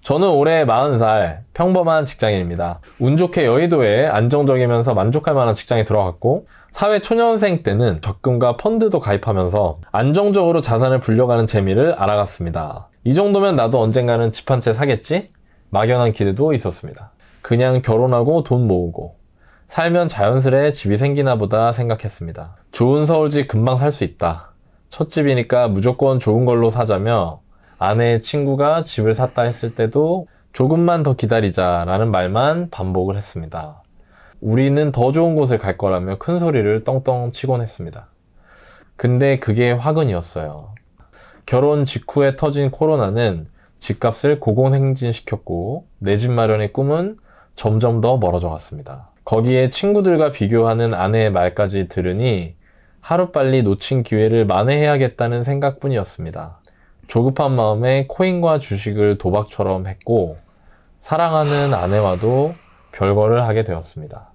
저는 올해 40살 평범한 직장인입니다. 운 좋게 여의도에 안정적이면서 만족할 만한 직장에 들어갔고 사회 초년생 때는 적금과 펀드도 가입하면서 안정적으로 자산을 불려가는 재미를 알아갔습니다. 이 정도면 나도 언젠가는 집 한 채 사겠지? 막연한 기대도 있었습니다. 그냥 결혼하고 돈 모으고 살면 자연스레 집이 생기나 보다 생각했습니다. 좋은 서울집 금방 살 수 있다. 첫 집이니까 무조건 좋은 걸로 사자며 아내의 친구가 집을 샀다 했을 때도 조금만 더 기다리자 라는 말만 반복을 했습니다. 우리는 더 좋은 곳을 갈 거라며 큰 소리를 떵떵 치곤 했습니다. 근데 그게 화근이었어요. 결혼 직후에 터진 코로나는 집값을 고공행진시켰고 내 집 마련의 꿈은 점점 더 멀어져 갔습니다. 거기에 친구들과 비교하는 아내의 말까지 들으니 하루빨리 놓친 기회를 만회해야겠다는 생각뿐이었습니다. 조급한 마음에 코인과 주식을 도박처럼 했고 사랑하는 아내와도 별거를 하게 되었습니다.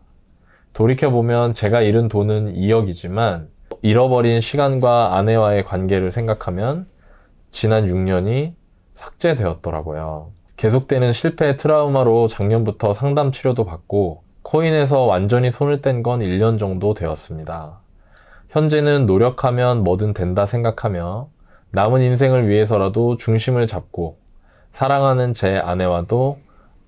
돌이켜보면 제가 잃은 돈은 2억이지만 잃어버린 시간과 아내와의 관계를 생각하면 지난 6년이 삭제되었더라고요. 계속되는 실패 트라우마로 작년부터 상담 치료도 받고 코인에서 완전히 손을 뗀 건 1년 정도 되었습니다. 현재는 노력하면 뭐든 된다 생각하며 남은 인생을 위해서라도 중심을 잡고 사랑하는 제 아내와도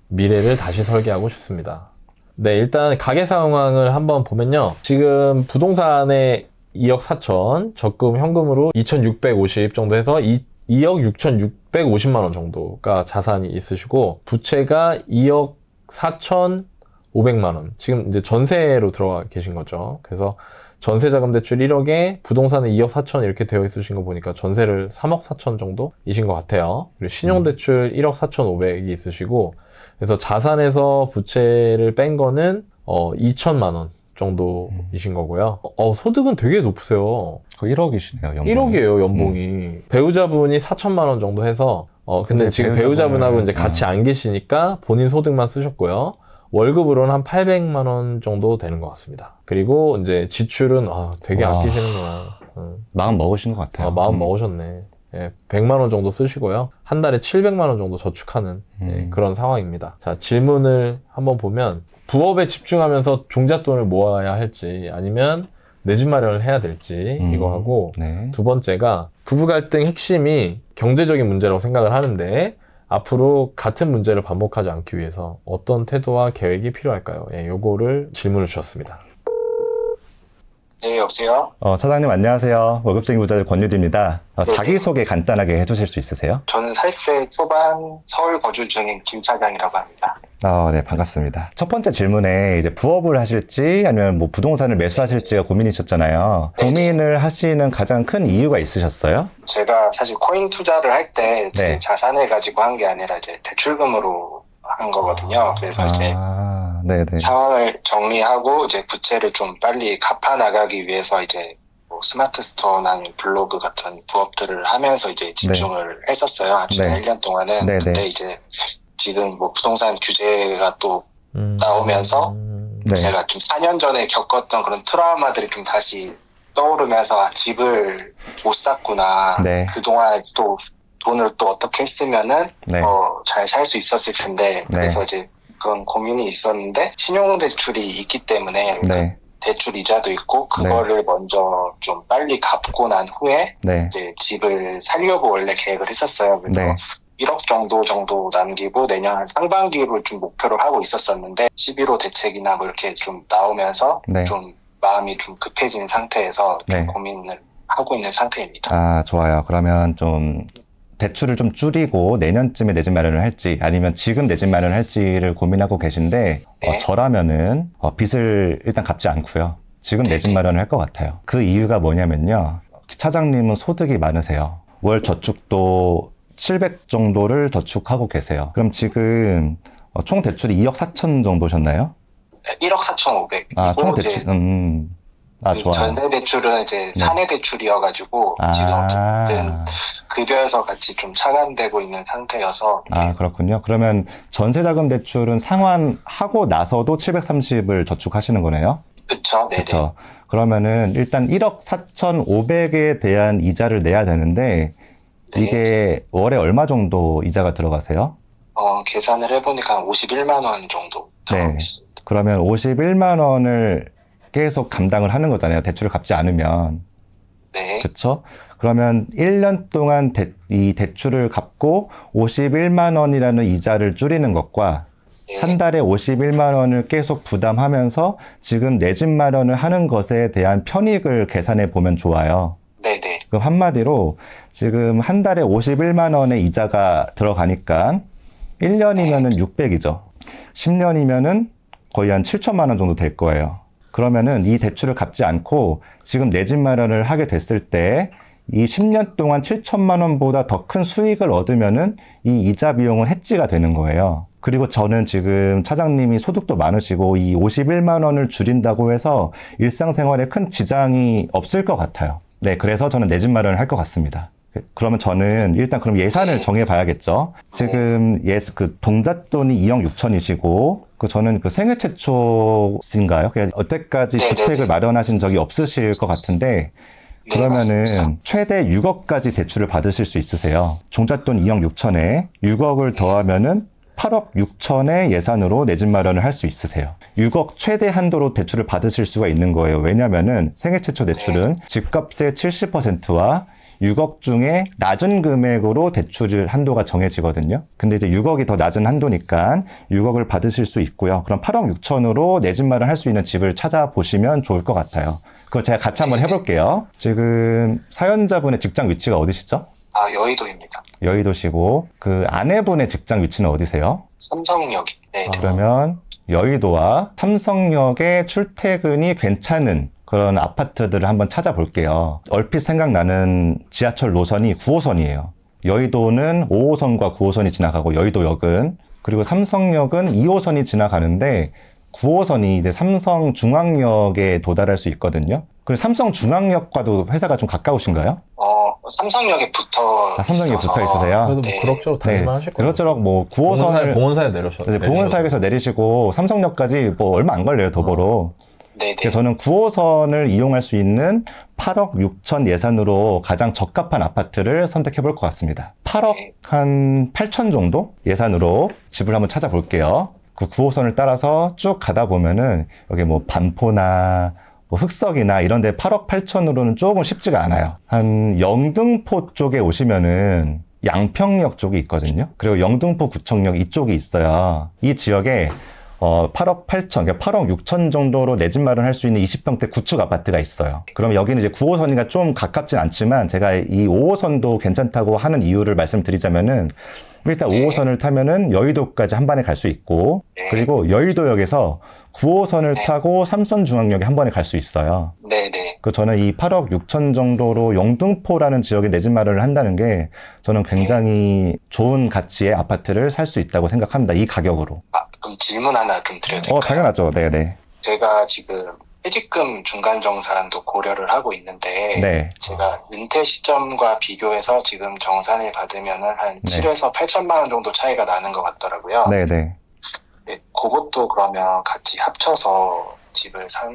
미래를 다시 설계하고 싶습니다. 네, 일단 가계 상황을 한번 보면요. 지금 부동산에 2억 4천, 적금 현금으로 2,650 정도 해서 2억 6,650만 원 정도가 자산이 있으시고 부채가 2억 4,500만 원. 지금 이제 전세로 들어가 계신 거죠. 그래서 전세자금 대출 1억에 부동산에 2억 4천 이렇게 되어 있으신 거 보니까 전세를 3억 4천 정도이신 것 같아요. 그리고 신용대출 1억 4,500이 있으시고 그래서 자산에서 부채를 뺀 거는 2천만 원 정도이신 거고요. 소득은 되게 높으세요. 거의 1억이시네요, 연봉이. 1억이에요, 연봉이. 배우자분이 4천만 원 정도 해서 근데 지금 배우자분하고 이제 같이 안 계시니까 본인 소득만 쓰셨고요. 월급으로는 한 800만 원 정도 되는 것 같습니다. 그리고 이제 지출은 되게 아끼시는구나. 마음 먹으신 것 같아요. 마음 먹으셨네. 예, 100만 원 정도 쓰시고요. 한 달에 700만 원 정도 저축하는 그런 상황입니다. 자, 질문을 한번 보면 부업에 집중하면서 종잣돈을 모아야 할지 아니면 내 집 마련을 해야 될지 이거 하고 네. 두 번째가 부부 갈등 핵심이 경제적인 문제라고 생각을 하는데 앞으로 같은 문제를 반복하지 않기 위해서 어떤 태도와 계획이 필요할까요? 예, 요거를 질문을 주셨습니다. 네, 여보세요? 차장님 안녕하세요. 월급쟁이 부자들 권유디입니다. 자기소개 간단하게 해주실 수 있으세요? 저는 40세 초반 서울 거주 중인 김 차장이라고 합니다. 네, 반갑습니다. 첫 번째 질문에 이제 부업을 하실지 아니면 뭐 부동산을 매수하실지가 고민이셨잖아요. 네. 고민을 하시는 가장 큰 이유가 있으셨어요? 제가 사실 코인 투자를 할 때 제 네. 자산을 가지고 한 게 아니라 이제 대출금으로 한 거거든요. 그래서 이제 네네. 상황을 정리하고 이제 부채를 좀 빨리 갚아 나가기 위해서 이제 뭐 스마트 스토어나 블로그 같은 부업들을 하면서 이제 집중을 했었어요. 한 네. 1년 동안은. 네네. 근데 이제 지금 뭐 부동산 규제가 또 나오면서 네. 제가 좀 4년 전에 겪었던 그런 트라우마들이 좀 다시 떠오르면서 집을 못 샀구나. 네. 그동안 또 돈을 또 어떻게 했으면은 네. 잘 살 수 있었을 텐데. 네. 그래서 이제 그런 고민이 있었는데 신용대출이 있기 때문에 네. 대출 이자도 있고 그거를 먼저 좀 빨리 갚고 난 후에 네. 이제 집을 살려고 원래 계획을 했었어요. 그래서 네. 1억 정도 남기고 내년 상반기로 좀 목표를 하고 있었었는데 11호 대책이나 뭐 이렇게 좀 나오면서 네. 좀 마음이 좀 급해진 상태에서 좀 네. 고민을 하고 있는 상태입니다. 좋아요. 그러면 좀 대출을 좀 줄이고 내년쯤에 내 집 마련을 할지 아니면 지금 내 집 마련을 할지를 고민하고 계신데 네. 저라면은 빚을 일단 갚지 않고요. 지금 내 집 마련을 할 것 같아요. 그 이유가 뭐냐면요. 차장님은 소득이 많으세요. 월 저축도 700 정도를 저축하고 계세요. 그럼 지금 총 대출이 2억 4천 정도셨나요? 1억 4,500. 총 대출. 좋아요. 전세 대출은 이제 사내 대출이어가지고 지금 어쨌든 급여에서 같이 좀 차감되고 있는 상태여서. 그렇군요. 그러면 전세자금 대출은 상환하고 나서도 730을 저축하시는 거네요? 그쵸, 네네. 그쵸. 그러면은 일단 1억 4,500에 대한 이자를 내야 되는데 네. 이게 월에 얼마 정도 이자가 들어가세요? 계산을 해보니까 한 51만 원 정도 들어가고 있습니다. 그러면 51만 원을 계속 감당을 하는 거잖아요. 대출을 갚지 않으면. 네. 그렇죠? 그러면 1년 동안 이 대출을 갚고 51만 원이라는 이자를 줄이는 것과 네. 한 달에 51만 원을 계속 부담하면서 지금 내 집 마련을 하는 것에 대한 편익을 계산해 보면 좋아요. 네네. 그럼 한마디로 지금 한 달에 51만 원의 이자가 들어가니까 1년이면은 600이죠. 10년이면은 거의 한 7천만 원 정도 될 거예요. 그러면은 이 대출을 갚지 않고 지금 내 집 마련을 하게 됐을 때 이 10년 동안 7천만 원보다 더 큰 수익을 얻으면은 이 이자 비용은 해지가 되는 거예요. 그리고 저는 지금 차장님이 소득도 많으시고 이 51만 원을 줄인다고 해서 일상생활에 큰 지장이 없을 것 같아요. 네, 그래서 저는 내 집 마련을 할 것 같습니다. 그러면 저는 일단 그럼 예산을 정해 봐야겠죠. 지금 동잣돈이 2억 6천이시고 저는 생애 최초인가요? 여태까지 주택을 마련하신 적이 없으실 것 같은데 그러면은 최대 6억까지 대출을 받으실 수 있으세요. 종잣돈 2억 6천에 6억을 더하면은 8억 6천의 예산으로 내 집 마련을 할 수 있으세요. 6억 최대 한도로 대출을 받으실 수가 있는 거예요. 왜냐면은 생애 최초 대출은 집값의 70%와 6억 중에 낮은 금액으로 대출 한도가 정해지거든요. 근데 이제 6억이 더 낮은 한도니까 6억을 받으실 수 있고요. 그럼 8억 6천으로 내 집 마련을 할 수 있는 집을 찾아보시면 좋을 것 같아요. 그걸 제가 같이 한번 해볼게요. 지금 사연자분의 직장 위치가 어디시죠? 여의도입니다. 여의도시고 아내분의 직장 위치는 어디세요? 삼성역. 네. 그러면 여의도와 삼성역의 출퇴근이 괜찮은 그런 아파트들을 한번 찾아볼게요. 얼핏 생각나는 지하철 노선이 9호선이에요. 여의도는 5호선과 9호선이 지나가고 여의도역은 그리고 삼성역은 2호선이 지나가는데 9호선이 이제 삼성중앙역에 도달할 수 있거든요. 그리고 삼성중앙역과도 회사가 좀 가까우신가요? 삼성역에 붙어 삼성역에 붙어 있으세요? 그래도 그럭저럭 다닐만 하실 거예요. 그럭저럭 9호선을 봉원사에 내려오셔도 봉원사역에서 내리시고 삼성역까지 얼마 안 걸려요, 도보로. 네네. 그래서 저는 9호선을 이용할 수 있는 8억 6천 예산으로 가장 적합한 아파트를 선택해 볼 것 같습니다. 8억 한 8천 정도 예산으로 집을 한번 찾아볼게요. 그 9호선을 따라서 쭉 가다 보면은 여기 반포나 흑석이나 이런 데 8억 8천으로는 조금 쉽지가 않아요. 한 영등포 쪽에 오시면은 양평역 쪽이 있거든요. 그리고 영등포 구청역 이쪽이 있어요. 이 지역에 8억 8천, 그러니까 8억 6천 정도로 내 집 마련할 수 있는 20평대 구축 아파트가 있어요. 그럼 여기는 이제 9호선이니까 좀 가깝진 않지만 제가 이 5호선도 괜찮다고 하는 이유를 말씀드리자면은 일단 5호선을 타면은 여의도까지 한 번에 갈 수 있고 그리고 여의도역에서 9호선을 타고 삼성중앙역에 한 번에 갈 수 있어요. 네네. 저는 이 8억 6천 정도로 영등포라는 지역에 내 집 마련을 한다는 게 저는 굉장히 좋은 가치의 아파트를 살 수 있다고 생각합니다. 이 가격으로. 그럼 질문 하나 좀 드려도 될까요? 당연하죠. 네네. 제가 지금 퇴직금 중간정산도 고려를 하고 있는데 네. 제가 은퇴 시점과 비교해서 지금 정산을 받으면은 한 7에서 8천만 원 정도 차이가 나는 것 같더라고요. 네네. 네, 그것도 그러면 같이 합쳐서 집을 산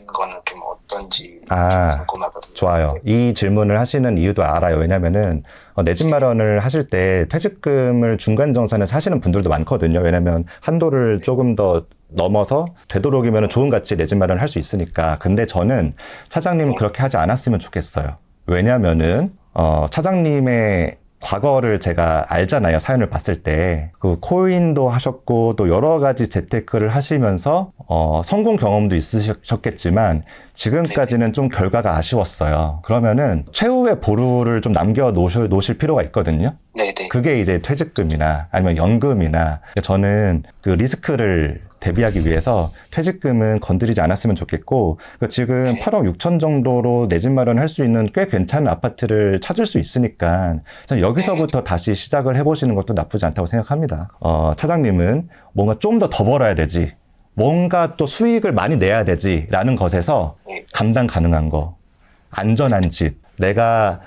거는 좀 어떤지 좀 궁금하거든요. 좋아요. 이 질문을 하시는 이유도 알아요. 왜냐면은 내 집 마련을 하실 때 퇴직금을 중간정산해서 하시는 분들도 많거든요. 왜냐면 한도를 조금 더 넘어서 되도록이면 좋은 가치 내 집 마련을 할 수 있으니까. 근데 저는 차장님은 그렇게 하지 않았으면 좋겠어요. 왜냐면은 차장님의 과거를 제가 알잖아요. 사연을 봤을 때. 코인도 하셨고 또 여러 가지 재테크를 하시면서 성공 경험도 있으셨겠지만 지금까지는 좀 결과가 아쉬웠어요. 그러면은 최후의 보루를 좀 남겨 놓으실 필요가 있거든요. 네네. 그게 이제 퇴직금이나 아니면 연금이나 저는 리스크를 대비하기 위해서 퇴직금은 건드리지 않았으면 좋겠고 지금 8억 6천 정도로 내 집 마련할 수 있는 꽤 괜찮은 아파트를 찾을 수 있으니까 여기서부터 다시 시작을 해보시는 것도 나쁘지 않다고 생각합니다. 차장님은 뭔가 좀 더 벌어야 되지 뭔가 또 수익을 많이 내야 되지 라는 것에서 감당 가능한 거 안전한 집 내가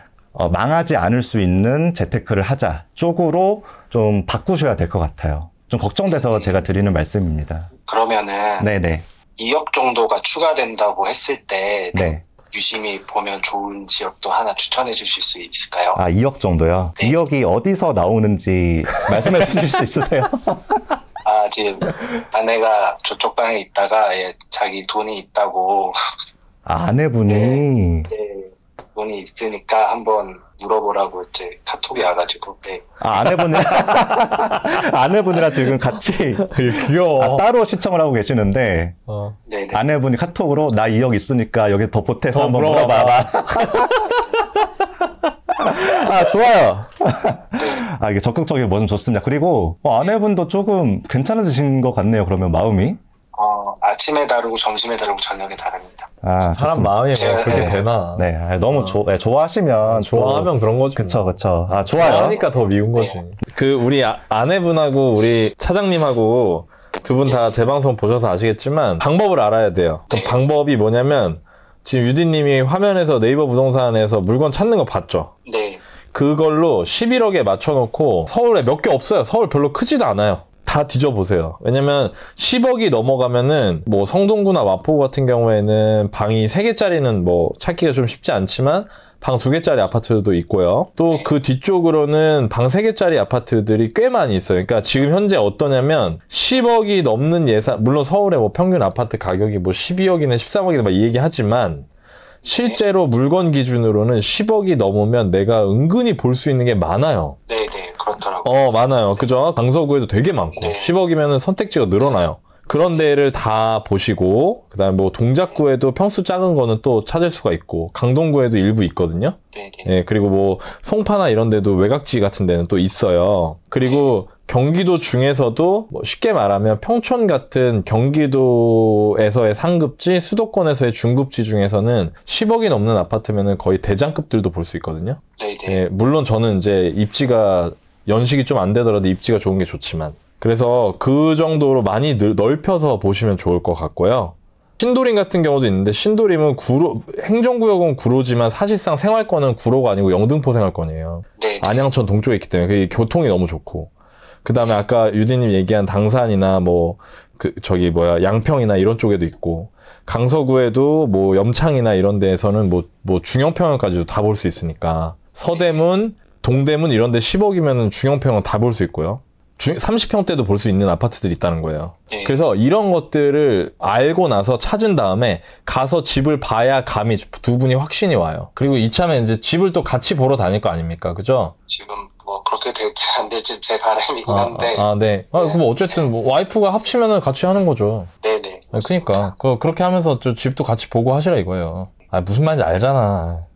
망하지 않을 수 있는 재테크를 하자 쪽으로 좀 바꾸셔야 될 것 같아요. 좀 걱정돼서 제가 드리는 말씀입니다. 그러면은 네네. 2억 정도가 추가된다고 했을 때 네. 유심히 보면 좋은 지역도 하나 추천해 주실 수 있을까요? 2억 정도요? 네. 2억이 어디서 나오는지 말씀해 주실 수 있으세요? 지금 아내가 저쪽 방에 있다가 자기 돈이 있다고 아내분이 네, 돈이 있으니까 한번 물어보라고 이제 카톡이 와가지고 아내분이랑 지금 같이 귀여워. 따로 시청을 하고 계시는데 네네. 아내분이 카톡으로 나 2억 있으니까 여기 더 보태서 한번 물어봐봐. 좋아요. 이게 적극적인 뭐 좀 좋습니다. 그리고 아내분도 조금 괜찮으신 것 같네요. 그러면 마음이 아침에 다르고 점심에 다르고 저녁에 다릅니다. 사람 좋습니다. 마음이 뭐 그렇게 되나? 네, 너무 좋아하시면 좋아하면 그런 거지. 그쵸. 좋아요. 좋아하니까 더 미운 거지. 우리 아내분하고 우리 차장님하고 두 분 다 제 방송 보셔서 아시겠지만 방법을 알아야 돼요. 그 방법이 뭐냐면 지금 유디님이 화면에서 네이버 부동산에서 물건 찾는 거 봤죠? 네. 그걸로 11억에 맞춰놓고 서울에 몇 개 없어요. 서울 별로 크지도 않아요. 다 뒤져보세요. 왜냐면 10억이 넘어가면은 뭐 성동구나 마포구 같은 경우에는 방이 3개짜리는 뭐 찾기가 좀 쉽지 않지만 방 2개짜리 아파트도 있고요. 또 그 뒤쪽으로는 방 3개짜리 아파트들이 꽤 많이 있어요. 그러니까 지금 현재 어떠냐면 10억이 넘는 예산, 물론 서울의 뭐 평균 아파트 가격이 뭐 12억이나 13억이나 막 이 얘기 하지만 실제로 물건 기준으로는 10억이 넘으면 내가 은근히 볼 수 있는 게 많아요. 네네, 그렇더라고요. 많아요. 그죠? 강서구에도 되게 많고. 네. 10억이면은 선택지가 늘어나요. 그런 데를 다 보시고, 그 다음에 뭐 동작구에도 평수 작은 거는 또 찾을 수가 있고, 강동구에도 일부 있거든요. 네네. 예, 그리고 뭐 송파나 이런 데도 외곽지 같은 데는 또 있어요. 그리고 경기도 중에서도 뭐 쉽게 말하면 평촌 같은 경기도에서의 상급지, 수도권에서의 중급지 중에서는 10억이 넘는 아파트면은 거의 대장급들도 볼 수 있거든요. 네네. 예, 물론 저는 이제 입지가 연식이 좀 안 되더라도 입지가 좋은 게 좋지만, 그래서 그 정도로 많이 넓혀서 보시면 좋을 것 같고요. 신도림 같은 경우도 있는데, 신도림은 행정구역은 구로지만 사실상 생활권은 구로가 아니고 영등포 생활권이에요. 네. 안양천 동쪽에 있기 때문에 그게 교통이 너무 좋고, 그 다음에 아까 유디님 얘기한 당산이나 양평이나 이런 쪽에도 있고, 강서구에도 뭐 염창이나 이런 데에서는 뭐 중형평형까지도 다 볼 수 있으니까, 서대문, 동대문 이런 데 10억이면은 중형평형 다 볼 수 있고요. 30평대도 볼 수 있는 아파트들이 있다는 거예요. 네. 그래서 이런 것들을 알고 나서 찾은 다음에 가서 집을 봐야 감이 두 분이 확신이 와요. 그리고 이참에 이제 집을 또 같이 보러 다닐 거 아닙니까? 그죠? 지금 뭐 그렇게 될지 안 될지 제 바람이긴 한데. 네. 그럼 어쨌든 뭐 와이프가 합치면은 같이 하는 거죠. 네네. 그러니까 그렇게 하면서 저 집도 같이 보고 하시라 이거예요. 무슨 말인지 알잖아.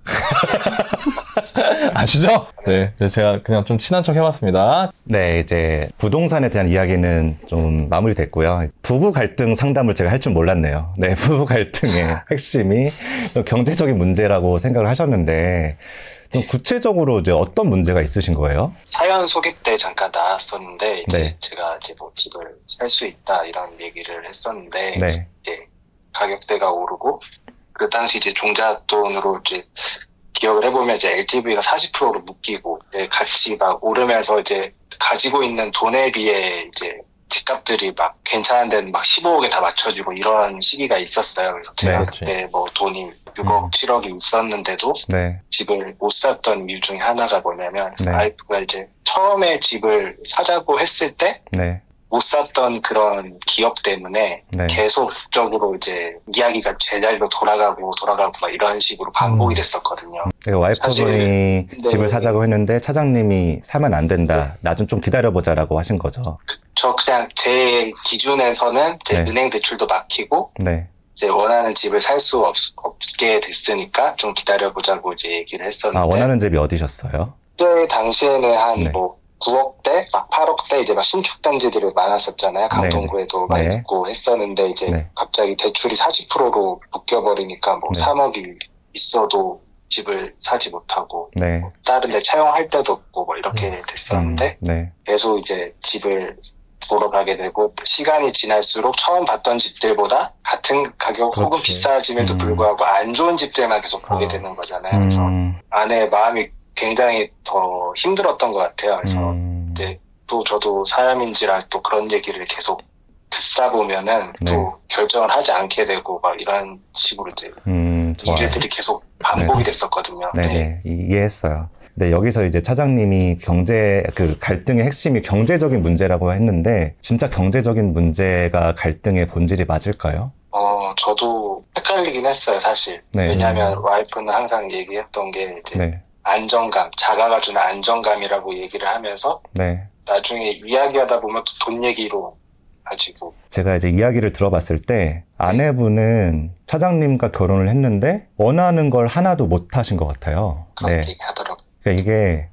아시죠? 네, 제가 그냥 좀 친한 척 해봤습니다. 네, 이제 부동산에 대한 이야기는 좀 마무리됐고요. 부부 갈등 상담을 제가 할 줄 몰랐네요. 네, 부부 갈등의 핵심이 경제적인 문제라고 생각을 하셨는데, 좀 구체적으로 이제 어떤 문제가 있으신 거예요? 사연 소개 때 잠깐 나왔었는데, 이제 네. 제가 이제 뭐 집을 살 수 있다 이런 얘기를 했었는데, 네. 이제 가격대가 오르고, 그 당시 이제 종잣돈으로 이제 기억을 해보면 이제 LTV가 40%로 묶이고, 같이 막 오르면서 이제 가지고 있는 돈에 비해 이제 집값들이 막 괜찮은 데는 막 15억에 다 맞춰지고 이런 시기가 있었어요. 그래서 제가 네, 그때 뭐 돈이 6억, 7억이 있었는데도 네. 집을 못 샀던 이유 중에 하나가 뭐냐면, 네. 와이프가 이제 처음에 집을 사자고 했을 때 네. 못 샀던 그런 기업 때문에 네. 계속적으로 이제 이야기가 제자리로 돌아가고 막 이런 식으로 반복이 됐었거든요. 와이프분이 사실, 집을 네. 사자고 했는데 차장님이 사면 안 된다. 나 좀 기다려보자라고 하신 거죠. 저 그냥 제 기준에서는 제 네. 은행 대출도 막히고 네. 이제 원하는 집을 살 수 없게 됐으니까 좀 기다려보자고 이제 얘기를 했었는데, 원하는 집이 어디셨어요? 그때 당시에는 한 네. 뭐 9억대, 막 8억대 이제 막 신축 단지들이 많았었잖아요. 강동구에도 많이 네. 있고 했었는데, 이제 네. 갑자기 대출이 40%로 묶여버리니까 뭐 네. 3억이 있어도 집을 사지 못하고, 네. 다른 데 차용할 데도 없고 뭐 이렇게 됐었는데, 네. 계속 이제 집을 보러 가게 되고, 시간이 지날수록 처음 봤던 집들보다 같은 가격 혹은 그렇지. 비싸짐에도 불구하고 안 좋은 집들만 계속 보게 되는 거잖아요. 그래서 아내의 마음이 굉장히 더 힘들었던 것 같아요. 그래서 이제 또 저도 사람인지라 또 그런 얘기를 계속 듣다 보면은 네. 또 결정을 하지 않게 되고 막 이런 식으로 이제 좋아요. 일들이 계속 반복이 됐었거든요. 네네, 이해했어요. 근데 여기서 이제 차장님이 그 갈등의 핵심이 경제적인 문제라고 했는데, 진짜 경제적인 문제가 갈등의 본질이 맞을까요? 저도 헷갈리긴 했어요, 사실. 네. 왜냐하면 와이프는 항상 얘기했던 게 이제 네. 안정감, 자가가 주는 안정감이라고 얘기를 하면서 네. 나중에 이야기하다 보면 또 돈 얘기로 가지고. 제가 이제 이야기를 들어봤을 때 아내분은 차장님과 결혼을 했는데 원하는 걸 하나도 못 하신 것 같아요. 그렇게 네. 얘기하더라고요. 그러니까 이게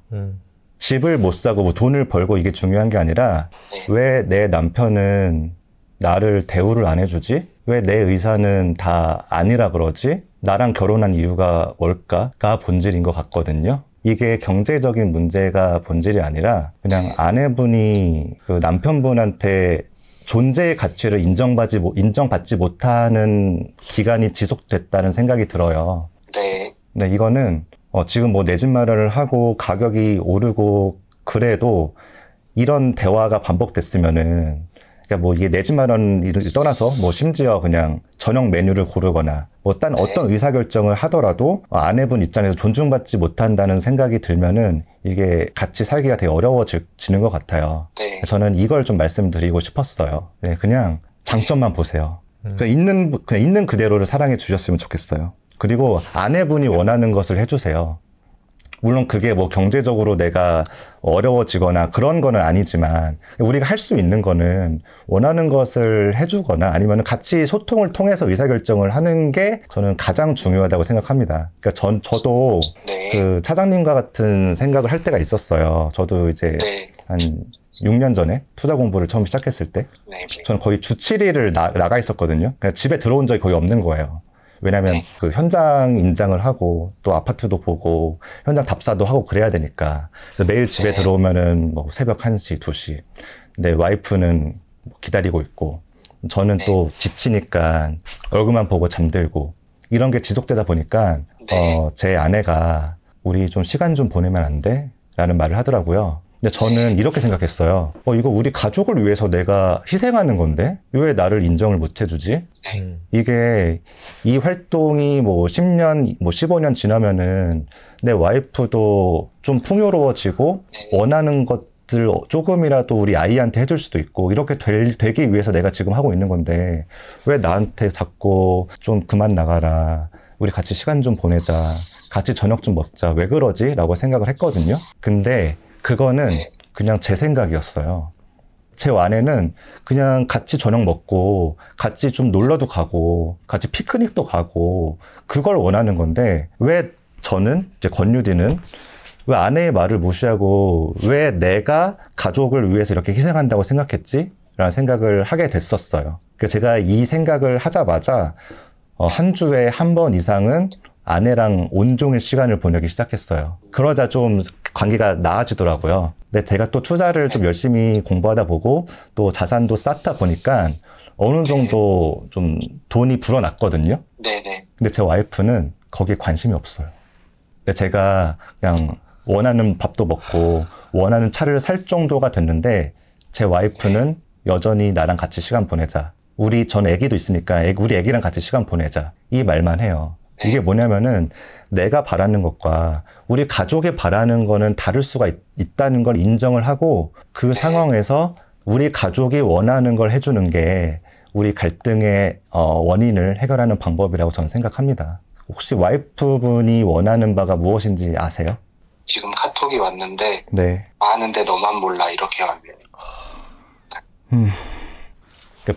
집을 못 사고 뭐 돈을 벌고 이게 중요한 게 아니라 네. 왜 내 남편은 나를 대우를 안 해주지? 왜 내 의사는 다 아니라 그러지? 나랑 결혼한 이유가 뭘까가 본질인 것 같거든요. 이게 경제적인 문제가 본질이 아니라 그냥 아내분이 그 남편분한테 존재의 가치를 인정받지 못하는 기간이 지속됐다는 생각이 들어요. 네. 근데 이거는 지금 뭐 내 집 마련을 하고 가격이 오르고 그래도 이런 대화가 반복됐으면은, 그러니까 뭐 이게 내 집 마련을 떠나서 뭐 심지어 그냥 저녁 메뉴를 고르거나 뭐 딴 어떤 의사결정을 하더라도 아내분 입장에서 존중받지 못한다는 생각이 들면은 이게 같이 살기가 되게 어려워지는 것 같아요. 네. 저는 이걸 좀 말씀드리고 싶었어요. 네, 그냥 장점만 보세요. 그냥 있는 그대로를 사랑해 주셨으면 좋겠어요. 그리고 아내분이 원하는 것을 해주세요. 물론 그게 뭐 경제적으로 내가 어려워지거나 그런 거는 아니지만 우리가 할 수 있는 거는 원하는 것을 해주거나 아니면 같이 소통을 통해서 의사결정을 하는 게 저는 가장 중요하다고 생각합니다. 그러니까 저도 네. 그 차장님과 같은 생각을 할 때가 있었어요. 저도 이제 네. 한 6년 전에 투자 공부를 처음 시작했을 때 네. 저는 거의 주 7일을 나가 있었거든요. 그러니까 집에 들어온 적이 거의 없는 거예요. 왜냐면 그 현장 인장을 하고 또 아파트도 보고 현장 답사도 하고 그래야 되니까. 그래서 매일 집에 들어오면은 뭐 새벽 1시, 2시. 근데 와이프는 기다리고 있고 저는 또 지치니까 얼굴만 보고 잠들고 이런 게 지속되다 보니까 제 아내가 우리 좀 시간 좀 보내면 안 돼? 라는 말을 하더라고요. 근데 저는 이렇게 생각했어요. 이거 우리 가족을 위해서 내가 희생하는 건데 왜 나를 인정을 못 해주지? 이게 이 활동이 뭐 10년, 뭐 15년 지나면은 내 와이프도 좀 풍요로워지고 원하는 것들 조금이라도 우리 아이한테 해줄 수도 있고 이렇게 되기 위해서 내가 지금 하고 있는 건데 왜 나한테 자꾸 좀 그만 나가라. 우리 같이 시간 좀 보내자. 같이 저녁 좀 먹자. 왜 그러지? 라고 생각을 했거든요. 근데 그거는 그냥 제 생각이었어요. 제 아내는 그냥 같이 저녁 먹고 같이 좀 놀러도 가고 같이 피크닉도 가고 그걸 원하는 건데 왜 저는 이제 권유디는 왜 아내의 말을 무시하고 왜 내가 가족을 위해서 이렇게 희생한다고 생각했지? 라는 생각을 하게 됐었어요. 그래서 제가 이 생각을 하자마자 한 주에 한 번 이상은 아내랑 온종일 시간을 보내기 시작했어요. 그러자 좀 관계가 나아지더라고요. 근데 제가 또 투자를 좀 열심히 공부하다 보고 또 자산도 쌓다 보니까 어느 정도 좀 돈이 불어났거든요. 네네. 근데 제 와이프는 거기에 관심이 없어요. 근데 제가 그냥 원하는 밥도 먹고 원하는 차를 살 정도가 됐는데 제 와이프는 여전히 나랑 같이 시간 보내자. 전 애기도 있으니까 우리 애기랑 같이 시간 보내자. 이 말만 해요. 이게 뭐냐면은 내가 바라는 것과 우리 가족이 바라는 거는 다를 수가 있다는 걸 인정을 하고 그 상황에서 우리 가족이 원하는 걸 해주는 게 우리 갈등의 원인을 해결하는 방법이라고 저는 생각합니다. 혹시 와이프분이 원하는 바가 무엇인지 아세요? 지금 카톡이 왔는데 네. 아는데 너만 몰라 이렇게 왔네요.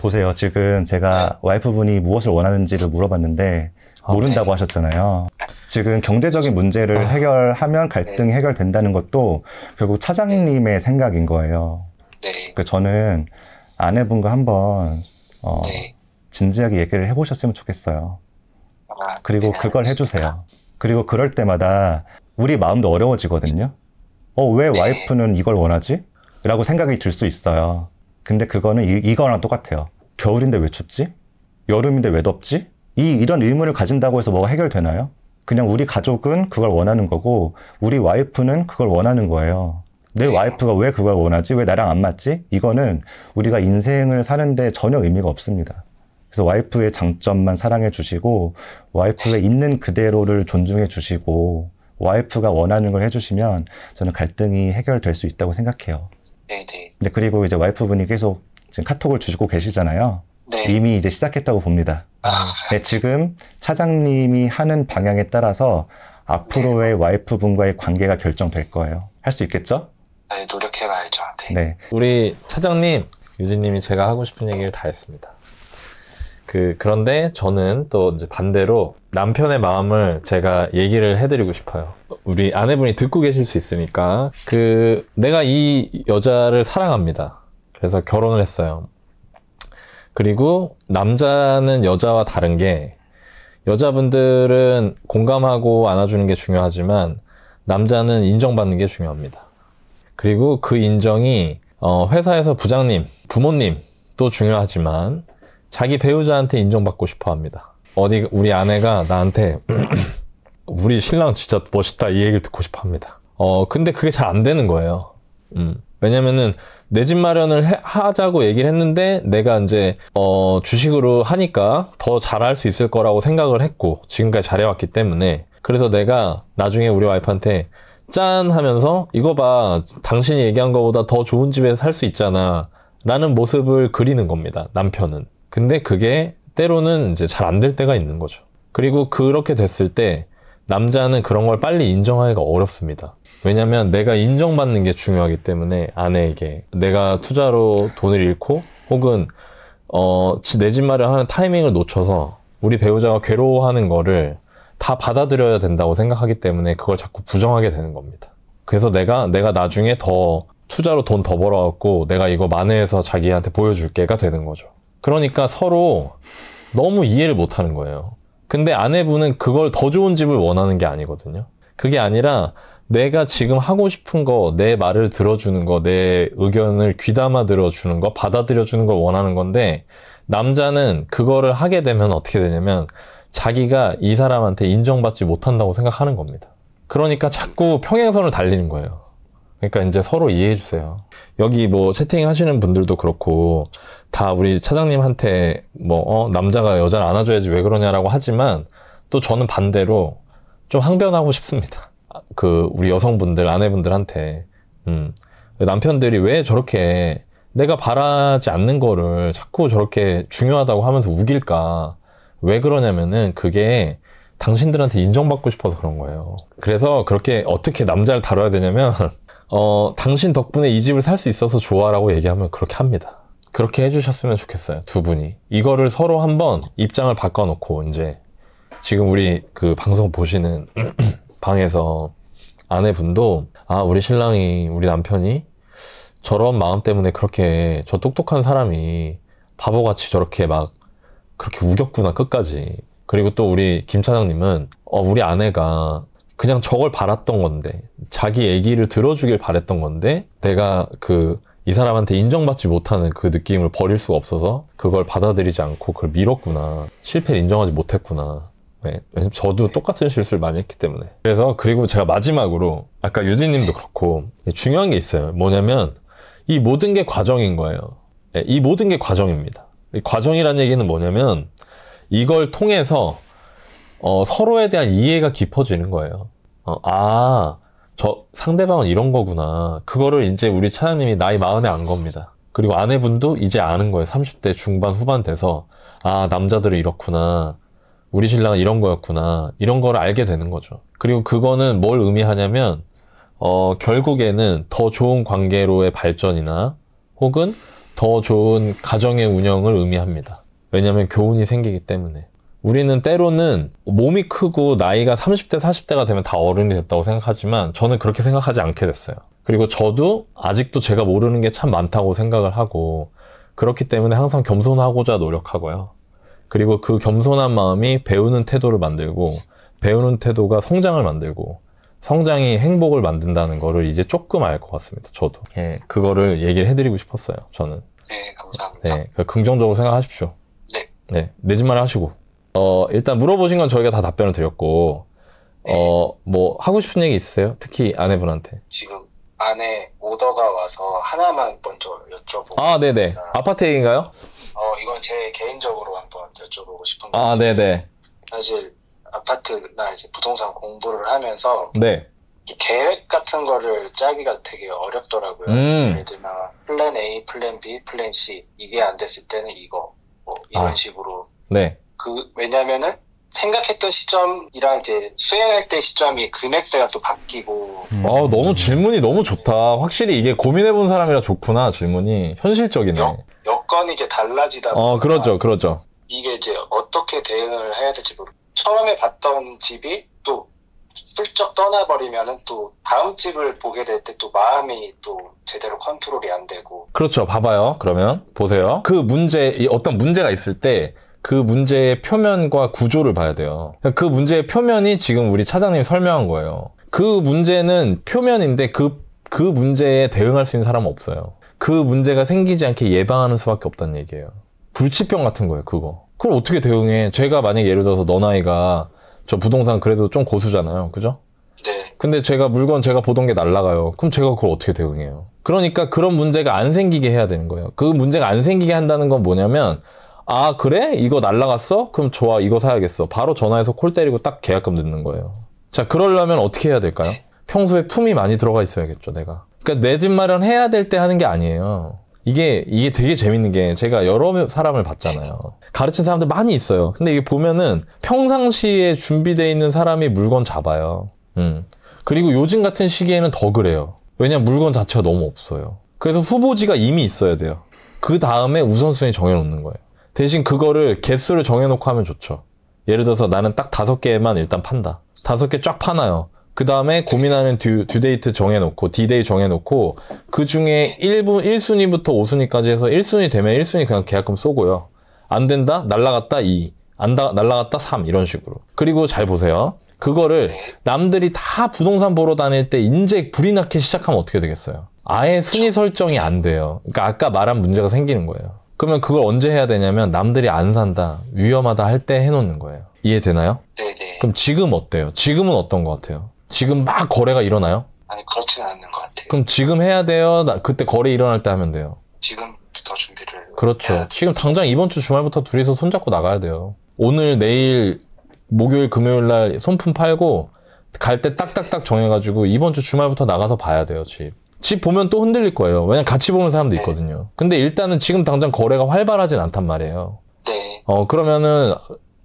보세요. 지금 제가 와이프분이 무엇을 원하는지를 물어봤는데 모른다고 하셨잖아요. 지금 경제적인 문제를 해결하면 갈등이 해결된다는 것도 결국 차장님의 생각인 거예요. 네. 저는 아내분과 한번 진지하게 얘기를 해보셨으면 좋겠어요. 그리고 그걸 해주세요. 그리고 그럴 때마다 우리 마음도 어려워지거든요. 왜 와이프는 이걸 원하지? 라고 생각이 들 수 있어요. 근데 그거는 이거랑 똑같아요. 겨울인데 왜 춥지? 여름인데 왜 덥지? 이런 의문을 가진다고 해서 뭐가 해결되나요? 그냥 우리 가족은 그걸 원하는 거고 우리 와이프는 그걸 원하는 거예요. 내 와이프가 왜 그걸 원하지? 왜 나랑 안 맞지? 이거는 우리가 인생을 사는데 전혀 의미가 없습니다. 그래서 와이프의 장점만 사랑해 주시고 와이프의 있는 그대로를 존중해 주시고 와이프가 원하는 걸 해주시면 저는 갈등이 해결될 수 있다고 생각해요. 네네. 근데 그리고 이제 와이프분이 계속 지금 카톡을 주시고 계시잖아요. 네. 이미 이제 시작했다고 봅니다. 네, 지금 차장님이 하는 방향에 따라서 앞으로의 와이프분과의 관계가 결정될 거예요. 할 수 있겠죠? 네, 노력해봐야죠. 네. 네. 우리 차장님, 유진님이 제가 하고 싶은 얘기를 다 했습니다. 그런데 저는 또 이제 반대로 남편의 마음을 제가 얘기를 해드리고 싶어요. 우리 아내분이 듣고 계실 수 있으니까. 내가 이 여자를 사랑합니다. 그래서 결혼을 했어요. 그리고 남자는 여자와 다른 게, 여자분들은 공감하고 안아주는 게 중요하지만 남자는 인정받는 게 중요합니다. 그리고 그 인정이 회사에서 부장님, 부모님도 중요하지만 자기 배우자한테 인정받고 싶어 합니다. 우리 아내가 나한테 우리 신랑 진짜 멋있다 이 얘기를 듣고 싶어 합니다. 근데 그게 잘 안 되는 거예요. 왜냐면은 내 집 마련을 하자고 얘기를 했는데 내가 이제 주식으로 하니까 더 잘할 수 있을 거라고 생각을 했고 지금까지 잘해왔기 때문에, 그래서 내가 나중에 우리 와이프한테 짠 하면서 이거 봐, 당신이 얘기한 거보다 더 좋은 집에서 살 수 있잖아 라는 모습을 그리는 겁니다, 남편은. 근데 그게 때로는 이제 잘 안 될 때가 있는 거죠. 그리고 그렇게 됐을 때 남자는 그런 걸 빨리 인정하기가 어렵습니다. 왜냐면 내가 인정받는 게 중요하기 때문에, 아내에게 내가 투자로 돈을 잃고 혹은 내 집 마련하는 타이밍을 놓쳐서 우리 배우자가 괴로워하는 거를 다 받아들여야 된다고 생각하기 때문에 그걸 자꾸 부정하게 되는 겁니다. 그래서 내가 나중에 더 투자로 돈 더 벌어갖고 내가 이거 만회해서 자기한테 보여줄게가 되는 거죠. 그러니까 서로 너무 이해를 못 하는 거예요. 근데 아내분은 그걸 더 좋은 집을 원하는 게 아니거든요. 그게 아니라 내가 지금 하고 싶은 거, 내 말을 들어주는 거, 내 의견을 귀담아 들어주는 거, 받아들여주는 걸 원하는 건데, 남자는 그거를 하게 되면 어떻게 되냐면 자기가 이 사람한테 인정받지 못한다고 생각하는 겁니다. 그러니까 자꾸 평행선을 달리는 거예요. 그러니까 이제 서로 이해해 주세요. 여기 뭐 채팅 하시는 분들도 그렇고 다 우리 차장님한테 남자가 여자를 안아줘야지 왜 그러냐라고 하지만, 또 저는 반대로 좀 항변하고 싶습니다. 우리 여성분들, 아내분들한테 남편들이 왜 저렇게 내가 바라지 않는 거를 자꾸 저렇게 중요하다고 하면서 우길까? 왜 그러냐면은 그게 당신들한테 인정받고 싶어서 그런 거예요. 그래서 그렇게 어떻게 남자를 다뤄야 되냐면 당신 덕분에 이 집을 살 수 있어서 좋아라고 얘기하면 그렇게 합니다. 그렇게 해주셨으면 좋겠어요, 두 분이. 이거를 서로 한번 입장을 바꿔놓고, 이제 지금 우리 방송 보시는 방에서 아내분도 우리 신랑이, 우리 남편이 저런 마음 때문에 그렇게, 저 똑똑한 사람이 바보같이 저렇게 그렇게 우겼구나 끝까지. 그리고 또 우리 김 차장님은 우리 아내가 그냥 저걸 바랐던 건데, 자기 얘기를 들어주길 바랬던 건데 내가 이 사람한테 인정받지 못하는 그 느낌을 버릴 수가 없어서 그걸 받아들이지 않고 그걸 밀었구나, 실패를 인정하지 못했구나. 네, 왜냐면 저도 똑같은 실수를 많이 했기 때문에. 그리고 제가 마지막으로, 아까 유진님도 그렇고 중요한 게 있어요. 뭐냐면 이 모든 게 과정인 거예요. 네, 이 모든 게 과정입니다. 이 과정이란 얘기는 뭐냐면 이걸 통해서 서로에 대한 이해가 깊어지는 거예요. 저 상대방은 이런 거구나. 그거를 이제 우리 차장님이 나이 40에 안 겁니다. 그리고 아내분도 이제 아는 거예요. 30대 중반 후반 돼서 남자들은 이렇구나, 우리 신랑은 이런 거였구나, 이런 거를 알게 되는 거죠. 그리고 그거는 뭘 의미하냐면 결국에는 더 좋은 관계로의 발전이나 혹은 더 좋은 가정의 운영을 의미합니다. 왜냐하면 교훈이 생기기 때문에. 우리는 때로는 몸이 크고 나이가 30대, 40대가 되면 다 어른이 됐다고 생각하지만 저는 그렇게 생각하지 않게 됐어요. 그리고 저도 아직도 제가 모르는 게 참 많다고 생각을 하고, 그렇기 때문에 항상 겸손하고자 노력하고요. 그리고 그 겸손한 마음이 배우는 태도를 만들고, 배우는 태도가 성장을 만들고, 성장이 행복을 만든다는 거를 이제 조금 알 것 같습니다. 저도. 예, 그거를 얘기를 해드리고 싶었어요, 저는. 네, 감사합니다. 네, 긍정적으로 생각하십시오. 네. 네, 내 집 마련 하시고. 일단 물어보신 건 저희가 다 답변을 드렸고, 뭐 하고 싶은 얘기 있으세요? 특히 아내분한테. 지금 안에 오더가 와서 하나만 먼저 여쭤보고. 네네. 아파트 얘기인가요? 이건 제 개인적으로 한번 여쭤보고 싶은 게 아, 네네. 사실 아파트나 이제 부동산 공부를 하면서 네. 이 계획 같은 거를 짜기가 되게 어렵더라고요. 예를 들면 플랜 A, 플랜 B, 플랜 C 이게 안 됐을 때는 이거 뭐 이런 식으로 네. 왜냐면은 생각했던 시점이랑 이제 수행할 때 시점이 금액대가 또 바뀌고. 너무 질문이 너무 좋다. 확실히 이게 고민해본 사람이라 좋구나, 질문이. 현실적이네. 여건이 이제 달라지다 보니까 그렇죠. 이게 이제 어떻게 대응을 해야 될지 모르겠어요. 처음에 봤던 집이 또 훌쩍 떠나버리면은 또 다음 집을 보게 될 때 또 마음이 또 제대로 컨트롤이 안 되고. 그렇죠. 봐봐요. 그러면 보세요. 어떤 문제가 있을 때 그 문제의 표면과 구조를 봐야 돼요. 그 문제의 표면이 지금 우리 차장님이 설명한 거예요. 그 문제는 표면인데 그 문제에 대응할 수 있는 사람은 없어요. 그 문제가 생기지 않게 예방하는 수밖에 없다는 얘기예요. 불치병 같은 거예요, 그거. 그걸 어떻게 대응해? 제가 만약에 예를 들어서 너 나이가 저 부동산 그래도 좀 고수잖아요. 그죠? 네. 근데 물건 제가 보던 게 날라가요. 그럼 제가 그걸 어떻게 대응해요? 그러니까 그런 문제가 안 생기게 해야 되는 거예요. 그 문제가 안 생기게 한다는 건 뭐냐면 아, 그래? 이거 날라갔어? 그럼 좋아, 이거 사야겠어. 바로 전화해서 콜 때리고 딱 계약금 넣는 거예요. 자, 그러려면 어떻게 해야 될까요? 평소에 품이 많이 들어가 있어야겠죠, 내가. 그러니까 내 집 마련 해야 될 때 하는 게 아니에요. 이게 되게 재밌는 게 제가 여러 사람을 봤잖아요. 가르친 사람들 많이 있어요. 근데 이게 보면은 평상시에 준비되어 있는 사람이 물건 잡아요. 그리고 요즘 같은 시기에는 더 그래요. 왜냐면 물건 자체가 너무 없어요. 그래서 후보지가 이미 있어야 돼요. 그 다음에 우선순위 정해놓는 거예요. 대신 그거를 개수를 정해놓고 하면 좋죠. 예를 들어서 나는 딱 5개만 일단 판다. 5개 쫙 파놔요. 그 다음에 고민하는 듀데이트 정해놓고 디데이 정해놓고 그 중에 1순위부터 5순위까지 해서 1순위 되면 1순위 그냥 계약금 쏘고요. 안 된다? 날라갔다 2. 날라갔다 3. 이런 식으로. 그리고 잘 보세요. 그거를 남들이 다 부동산 보러 다닐 때 인제 불이 나게 시작하면 어떻게 되겠어요? 아예 순위 설정이 안 돼요. 그러니까 아까 말한 문제가 생기는 거예요. 그러면 그걸 언제 해야 되냐면 남들이 안 산다, 위험하다 할 때 해놓는 거예요. 이해되나요? 네네. 그럼 지금 어때요? 지금은 어떤 것 같아요? 지금 막 거래가 일어나요? 아니 그렇지는 않는 것 같아요. 그럼 지금 해야 돼요? 그때 거래 일어날 때 하면 돼요? 지금부터 준비를. 그렇죠. 지금 당장 이번 주 주말부터 둘이서 손잡고 나가야 돼요. 오늘, 내일, 목요일, 금요일 날 손품 팔고 갈 때 딱딱딱 정해가지고 이번 주 주말부터 나가서 봐야 돼요, 집 보면 또 흔들릴 거예요. 왜냐면 같이 보는 사람도 있거든요. 근데 일단은 지금 당장 거래가 활발하진 않단 말이에요. 네. 그러면은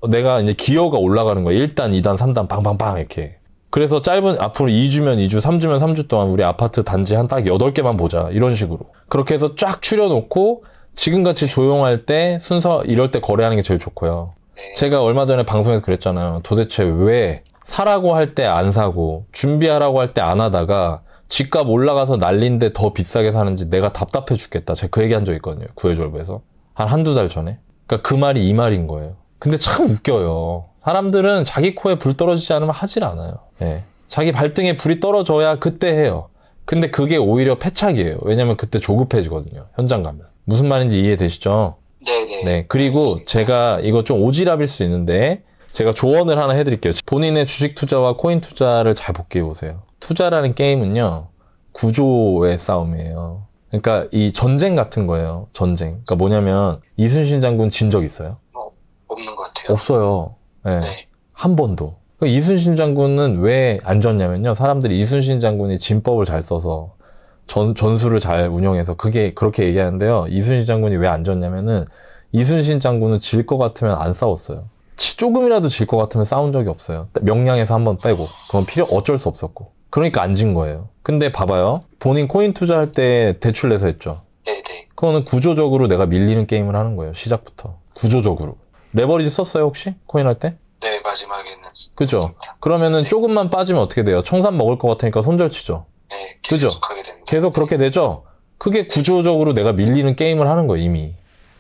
내가 이제 기어가 올라가는 거예요. 1단, 2단, 3단 빵빵빵 이렇게. 그래서 앞으로 2주면 2주, 3주면 3주 동안 우리 아파트 단지 한 딱 8개만 보자. 이런 식으로. 그렇게 해서 쫙 추려놓고 지금같이 조용할 때 순서 이럴 때 거래하는 게 제일 좋고요. 제가 얼마 전에 방송에서 그랬잖아요. 도대체 왜 사라고 할 때 안 사고 준비하라고 할 때 안 하다가 집값 올라가서 난린데 더 비싸게 사는지 내가 답답해 죽겠다. 제가 그 얘기 한 적 있거든요. 구해졸부에서. 한두 달 전에. 그러니까 그 말이 이 말인 거예요. 근데 참 웃겨요. 사람들은 자기 코에 불 떨어지지 않으면 하질 않아요. 네. 자기 발등에 불이 떨어져야 그때 해요. 근데 그게 오히려 패착이에요. 왜냐면 그때 조급해지거든요. 현장 가면. 무슨 말인지 이해되시죠? 네네. 네. 그리고 제가 이거 좀 오지랖일 수 있는데 제가 조언을 하나 해드릴게요. 본인의 주식 투자와 코인 투자를 잘 복귀해 보세요. 투자라는 게임은요, 구조의 싸움이에요. 그러니까 이 전쟁 같은 거예요. 전쟁. 그러니까 뭐냐면 이순신 장군 진 적 있어요? 없는 것 같아요. 없어요. 네. 네. 한 번도. 이순신 장군은 왜 안 졌냐면요. 사람들이 이순신 장군이 진법을 잘 써서 전술을 잘 운영해서 그렇게 얘기하는데요. 이순신 장군이 왜 안 졌냐면은 이순신 장군은 질 것 같으면 안 싸웠어요. 조금이라도 질 것 같으면 싸운 적이 없어요. 명량에서 한번 빼고. 그건 어쩔 수 없었고. 그러니까 안 진 거예요. 근데 봐봐요. 본인 코인 투자할 때 대출 내서 했죠. 네네. 그거는 구조적으로 내가 밀리는 게임을 하는 거예요. 시작부터. 구조적으로. 레버리지 썼어요, 혹시? 코인 할 때? 네, 마지막에는. 그죠? 썼습니다. 그러면은 네. 조금만 빠지면 어떻게 돼요? 청산 먹을 것 같으니까 손절치죠. 네, 그죠? 계속 하게 됩니다. 계속 그렇게 되죠? 그게 구조적으로 내가 밀리는 게임을 하는 거예요, 이미.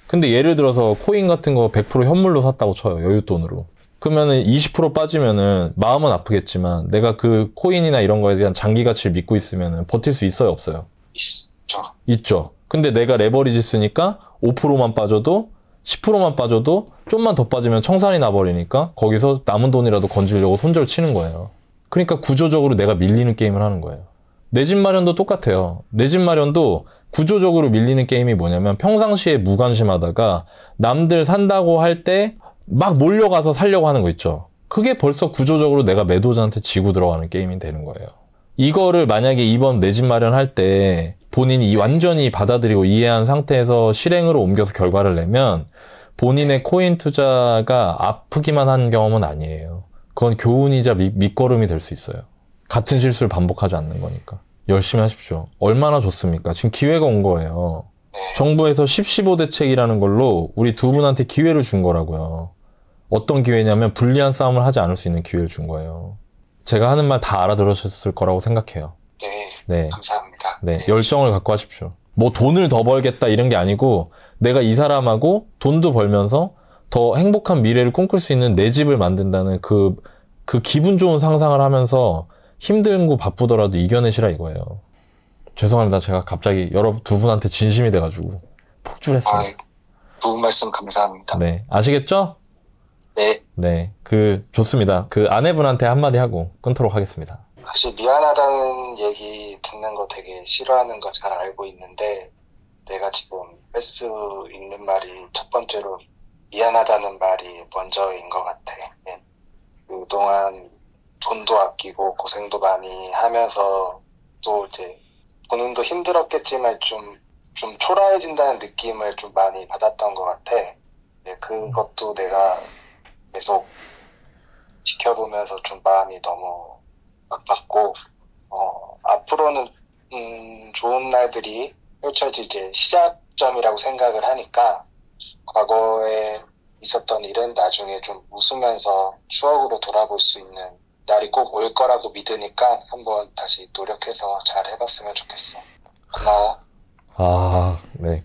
근데 예를 들어서 코인 같은 거 100% 현물로 샀다고 쳐요, 여윳돈으로. 그러면은 20% 빠지면은 마음은 아프겠지만 내가 그 코인이나 이런 거에 대한 장기 가치를 믿고 있으면은 버틸 수 있어요, 없어요? 있죠. 있죠. 근데 내가 레버리지 쓰니까 5%만 빠져도 10%만 빠져도 좀만 더 빠지면 청산이 나버리니까 거기서 남은 돈이라도 건지려고 손절 치는 거예요. 그러니까 구조적으로 내가 밀리는 게임을 하는 거예요. 내 집 마련도 똑같아요. 내 집 마련도 구조적으로 밀리는 게임이 뭐냐면 평상시에 무관심하다가 남들 산다고 할 때 막 몰려가서 살려고 하는 거 있죠. 그게 벌써 구조적으로 내가 매도자한테 지고 들어가는 게임이 되는 거예요. 이거를 만약에 이번 내 집 마련할 때 본인이 완전히 받아들이고 이해한 상태에서 실행으로 옮겨서 결과를 내면 본인의 코인 투자가 아프기만 한 경험은 아니에요. 그건 교훈이자 밑거름이 될 수 있어요. 같은 실수를 반복하지 않는 거니까. 열심히 하십시오. 얼마나 좋습니까? 지금 기회가 온 거예요. 정부에서 10-15 대책이라는 걸로 우리 두 분한테 기회를 준 거라고요. 어떤 기회냐면 불리한 싸움을 하지 않을 수 있는 기회를 준 거예요. 제가 하는 말 다 알아들으셨을 거라고 생각해요. 네, 네. 감사합니다. 네, 열정을 갖고 하십시오. 뭐 돈을 더 벌겠다 이런 게 아니고 내가 이 사람하고 돈도 벌면서 더 행복한 미래를 꿈꿀 수 있는 내 집을 만든다는 그 기분 좋은 상상을 하면서 힘들고 바쁘더라도 이겨내시라 이거예요. 죄송합니다. 제가 갑자기 두 분한테 진심이 돼가지고 폭주했습니다. 좋은 말씀 감사합니다. 네, 아시겠죠? 네. 네, 좋습니다. 아내분한테 한마디 하고 끊도록 하겠습니다. 사실 미안하다는 얘기 듣는 거 되게 싫어하는 거 잘 알고 있는데 내가 지금 할 수 있는 말이 첫 번째로 미안하다는 말이 먼저인 것 같아. 네. 그동안 돈도 아끼고 고생도 많이 하면서 또 이제 본인도 힘들었겠지만 좀 초라해진다는 느낌을 좀 많이 받았던 것 같아. 네, 그것도 내가 계속 지켜보면서 좀 마음이 너무 아팠고, 앞으로는 좋은 날들이 펼쳐질 이제 시작점이라고 생각을 하니까 과거에 있었던 일은 나중에 좀 웃으면서 추억으로 돌아볼 수 있는 날이 꼭 올 거라고 믿으니까 한번 다시 노력해서 잘 해봤으면 좋겠어. 고마워. 아, 네.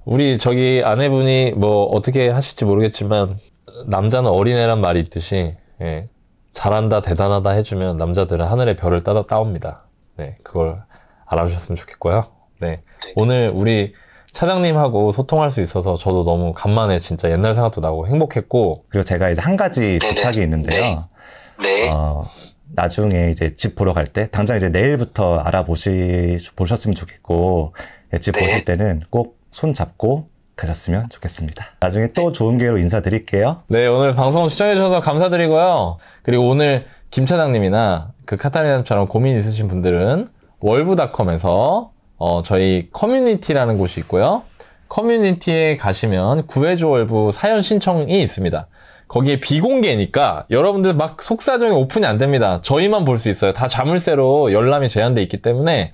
우리 아내분이 뭐 어떻게 하실지 모르겠지만 남자는 어린애란 말이 있듯이 예, 잘한다 대단하다 해주면 남자들은 하늘의 별을 따옵니다. 네, 그걸 알아주셨으면 좋겠고요. 네, 오늘 우리 차장님하고 소통할 수 있어서 저도 너무 간만에 진짜 옛날 생각도 나고 행복했고, 그리고 제가 이제 한 가지 부탁이 있는데요. 네. 나중에 이제 집 보러 갈 때, 당장 이제 내일부터 보셨으면 좋겠고, 집 보실 때는 꼭 손 잡고 가셨으면 좋겠습니다. 나중에 또 좋은 기회로 인사드릴게요. 네, 오늘 방송 시청해주셔서 감사드리고요. 그리고 오늘 김 차장님이나 카타리나처럼 고민 있으신 분들은 월브닷컴에서 저희 커뮤니티라는 곳이 있고요. 커뮤니티에 가시면 구해줘 월브 사연 신청이 있습니다. 거기에 비공개니까 여러분들 막 속사정이 오픈이 안 됩니다. 저희만 볼 수 있어요. 다 자물쇠로 열람이 제한돼 있기 때문에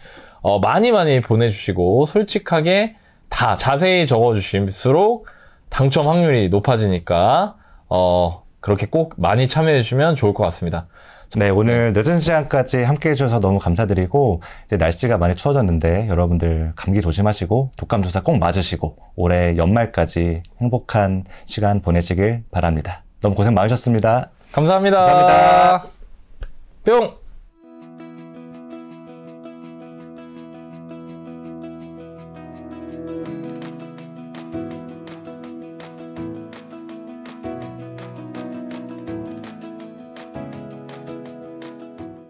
많이 보내주시고 솔직하게 다 자세히 적어주실수록 당첨 확률이 높아지니까 그렇게 꼭 많이 참여해주시면 좋을 것 같습니다. 네, 오늘 늦은 시간까지 함께 해주셔서 너무 감사드리고, 이제 날씨가 많이 추워졌는데 여러분들 감기 조심하시고 독감 주사 꼭 맞으시고 올해 연말까지 행복한 시간 보내시길 바랍니다. 너무 고생 많으셨습니다. 감사합니다. 감사합니다. 뿅!